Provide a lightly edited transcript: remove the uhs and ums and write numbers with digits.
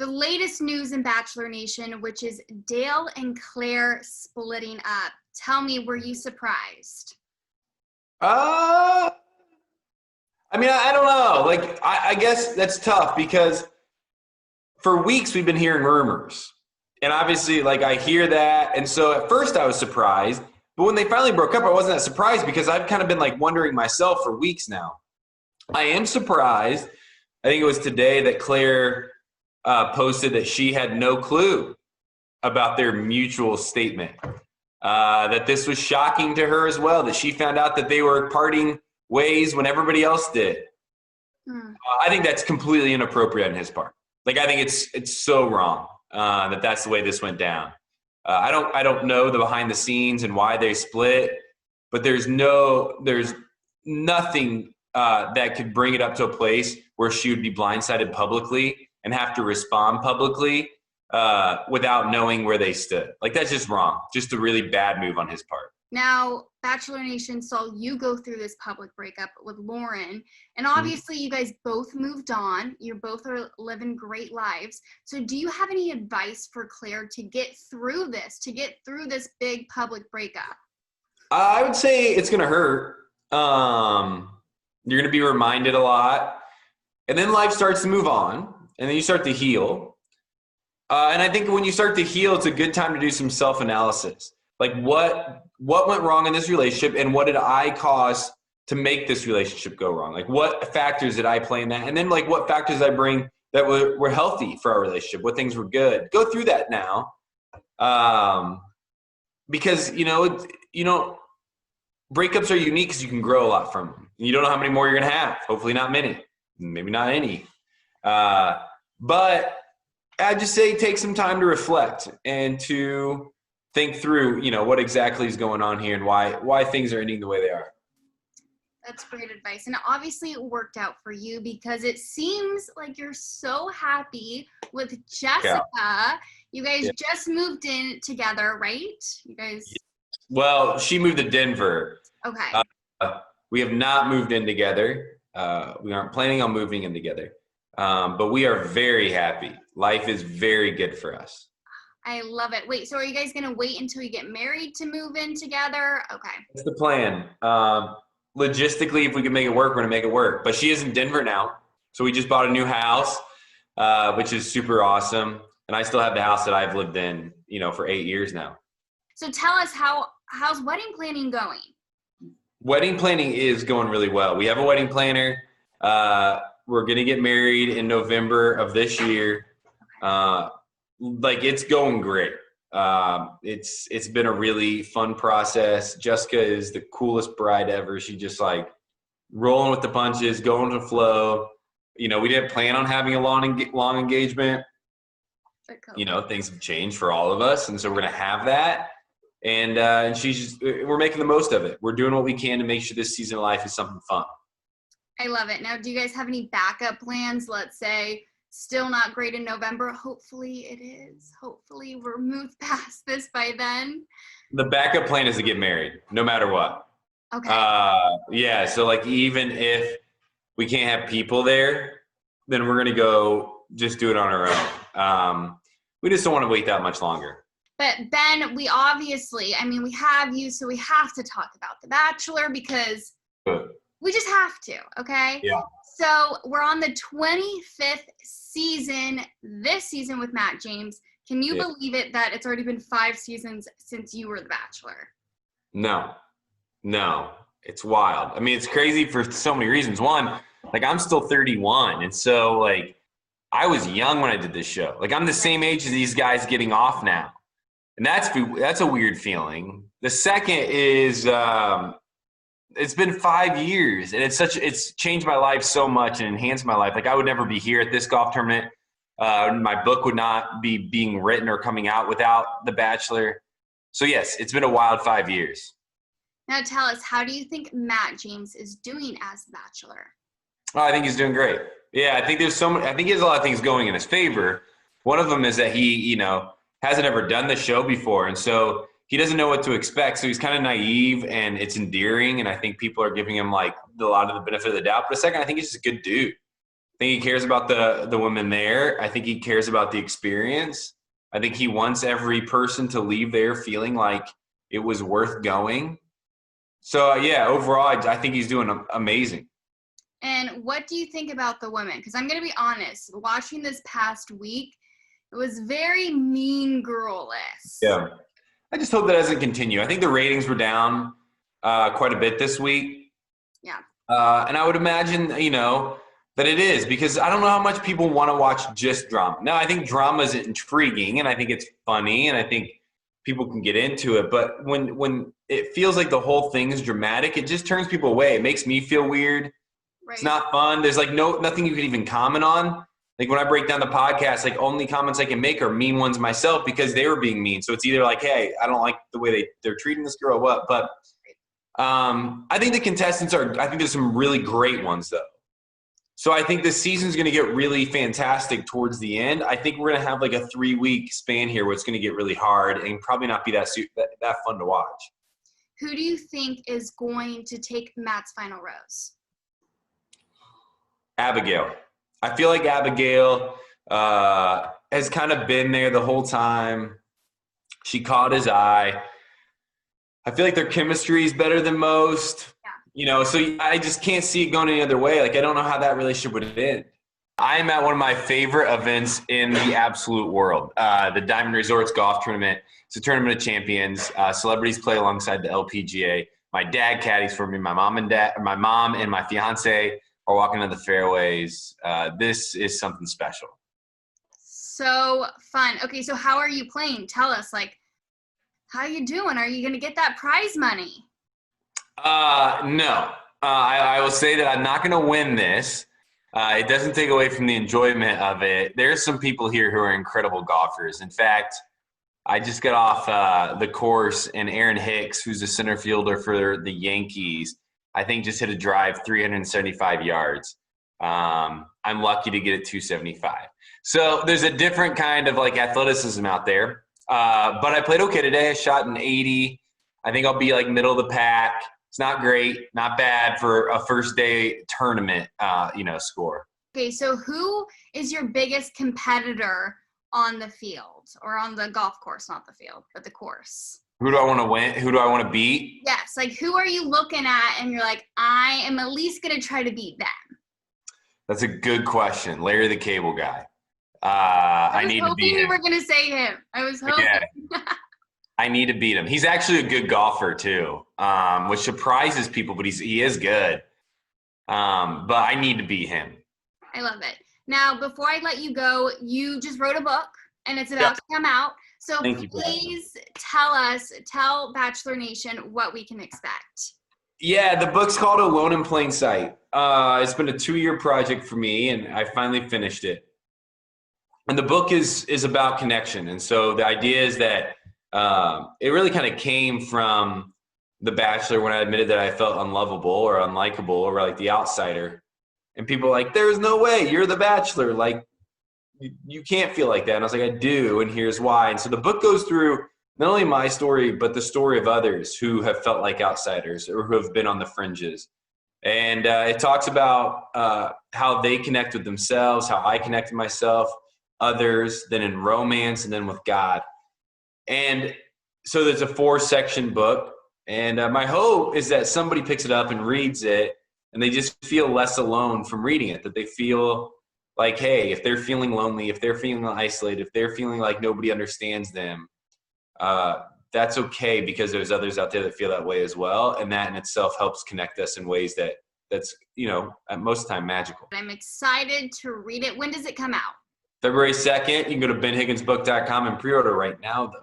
the latest news in Bachelor Nation, which is Dale and Clare splitting up. Tell me, were you surprised? I mean, I don't know. Like, I guess that's tough because for weeks we've been hearing rumors. And obviously, like, I hear that. And so at first I was surprised. But when they finally broke up, I wasn't that surprised because I've kind of been, like, wondering myself for weeks now. I am surprised. I think it was today that Clare posted that she had no clue about their mutual statement. That this was shocking to her as well, that she found out that they were parting ways when everybody else did. I think that's completely inappropriate on his part. Like, I think it's so wrong that that's the way this went down. I don't know the behind the scenes and why they split, but there's nothing that could bring it up to a place where she would be blindsided publicly and have to respond publicly without knowing where they stood. Like, that's just wrong. Just a really bad move on his part. Now, Bachelor Nation saw you go through this public breakup with Lauren, and obviously you guys both moved on. You both are living great lives. So do you have any advice for Clare to get through this big public breakup? I would say it's going to hurt. You're going to be reminded a lot. And then life starts to move on, and then you start to heal. And I think when you start to heal, it's a good time to do some self-analysis. Like, what went wrong in this relationship, and what did I cause to make this relationship go wrong? Like, what factors did I play in that? And then, like, what factors did I bring that were healthy for our relationship? What things were good? Go through that now. Because, breakups are unique because you can grow a lot from them. You don't know how many more you're going to have. Hopefully not many. Maybe not any. But I'd just say take some time to reflect and to think through, what exactly is going on here and why things are ending the way they are. That's great advice. And obviously it worked out for you because it seems like you're so happy with Jessica. Yeah. You guys just moved in together, right? You guys. Well, she moved to Denver. Okay. We have not moved in together. We aren't planning on moving in together. But we are very happy. Life is very good for us. I love it. Wait, so are you guys going to wait until you get married to move in together? Okay. That's the plan. Logistically, if we can make it work, we're going to make it work. But she is in Denver now. So we just bought a new house, which is super awesome. And I still have the house that I've lived in, for 8 years now. So tell us, how's wedding planning going? Wedding planning is going really well. We have a wedding planner. We're going to get married in November of this year. It's going great. It's been a really fun process. Jessica is the coolest bride ever. She just rolling with the punches, going with the flow. We didn't plan on having a long engagement. Things have changed for all of us. And so we're going to have that. And we're making the most of it. We're doing what we can to make sure this season of life is something fun. I love it. Now, do you guys have any backup plans? Let's say still not great in November. Hopefully it is. Hopefully we're moved past this by then. The backup plan is to get married, no matter what. Okay. Yeah. So even if we can't have people there, then we're going to go just do it on our own. We just don't want to wait that much longer. But Ben, we have you, so we have to talk about The Bachelor because we just have to, okay? Yeah. So we're on the 25th season, this season with Matt James. Can you believe it that it's already been 5 seasons since you were The Bachelor? No, it's wild. I mean, it's crazy for so many reasons. One, I'm still 31, and so I was young when I did this show. I'm the same age as these guys getting off now. And that's a weird feeling. The second is it's been 5 years, and it's changed my life so much and enhanced my life. I would never be here at this golf tournament. My book would not be being written or coming out without The Bachelor. So yes, it's been a wild 5 years. Now tell us, how do you think Matt James is doing as The Bachelor? Oh, I think he's doing great. Yeah, I think he has a lot of things going in his favor. One of them is that he, hasn't ever done the show before, and so he doesn't know what to expect. So he's kind of naive, and it's endearing, and I think people are giving him a lot of the benefit of the doubt. But second, I think he's just a good dude. I think he cares about the women there. I think he cares about the experience. I think he wants every person to leave there feeling like it was worth going. So, yeah, overall, I think he's doing amazing. And what do you think about the women? Because I'm going to be honest, watching this past week, it was very mean girl-esque. Yeah. I just hope that doesn't continue. I think the ratings were down quite a bit this week. Yeah. And I would imagine, that it is, because I don't know how much people want to watch just drama. Now, I think drama is intriguing, and I think it's funny, and I think people can get into it. But when it feels like the whole thing is dramatic, it just turns people away. It makes me feel weird. Right. It's not fun. There's like nothing you could even comment on. Like when I break down the podcast, like only comments I can make are mean ones myself because they were being mean. So it's either like, hey, I don't like the way they're treating this girl or what. But I think the contestants I think there's some really great ones though. So I think this season's going to get really fantastic towards the end. I think we're going to have like a 3-week span here where it's going to get really hard and probably not be that fun to watch. Who do you think is going to take Matt's final rose? Abigail. I feel like Abigail has kind of been there the whole time. She caught his eye. I feel like their chemistry is better than most. Yeah. So I just can't see it going any other way. Like, I don't know how that relationship would end. I'm at one of my favorite events in the absolute world, the Diamond Resorts Golf Tournament. It's a tournament of champions. Celebrities play alongside the LPGA. My dad caddies for me. My mom and my fiance are walking on the fairways. This is something special. So fun. Okay, so how are you playing? Tell us, how you doing? Are you going to get that prize money? No. I will say that I'm not going to win this. It doesn't take away from the enjoyment of it. There's some people here who are incredible golfers. In fact, I just got off the course, and Aaron Hicks, who's a center fielder for the Yankees, I think just hit a drive 375 yards. I'm lucky to get it 275. So there's a different kind of athleticism out there. But I played okay today. I shot an 80. I think I'll be middle of the pack. It's not great, not bad for a first day tournament, score. Okay, so who is your biggest competitor on the field or on the golf course? Not the field, but the course. Who do I want to win? Who do I want to beat? Yes, who are you looking at and you're like, I am at least going to try to beat them? That's a good question. Larry the Cable Guy. I need to beat him. You were going to say him. I was hoping. Yeah. I need to beat him. He's actually a good golfer too, which surprises people, but he is good. But I need to beat him. I love it. Now, before I let you go, you just wrote a book, and it's about to come out. So please tell Bachelor Nation what we can expect. Yeah, the book's called Alone in Plain Sight. It's been a 2-year project for me, and I finally finished it. And the book is about connection. And so the idea is that it really kind of came from The Bachelor when I admitted that I felt unlovable or unlikable or the outsider. And people were like, there's no way, you're The Bachelor. You can't feel like that. And I was like, I do, and here's why. And so the book goes through not only my story, but the story of others who have felt like outsiders or who have been on the fringes. And it talks about how they connect with themselves, how I connect with myself, others, then in romance, and then with God. And so there's a 4-section book. And my hope is that somebody picks it up and reads it, and they just feel less alone from reading it, that they feel like, hey, if they're feeling lonely, if they're feeling isolated, if they're feeling like nobody understands them, that's okay, because there's others out there that feel that way as well. And that in itself helps connect us in ways that's, at most of the time magical. I'm excited to read it. When does it come out? February 2nd. You can go to benhigginsbook.com and pre-order right now, though.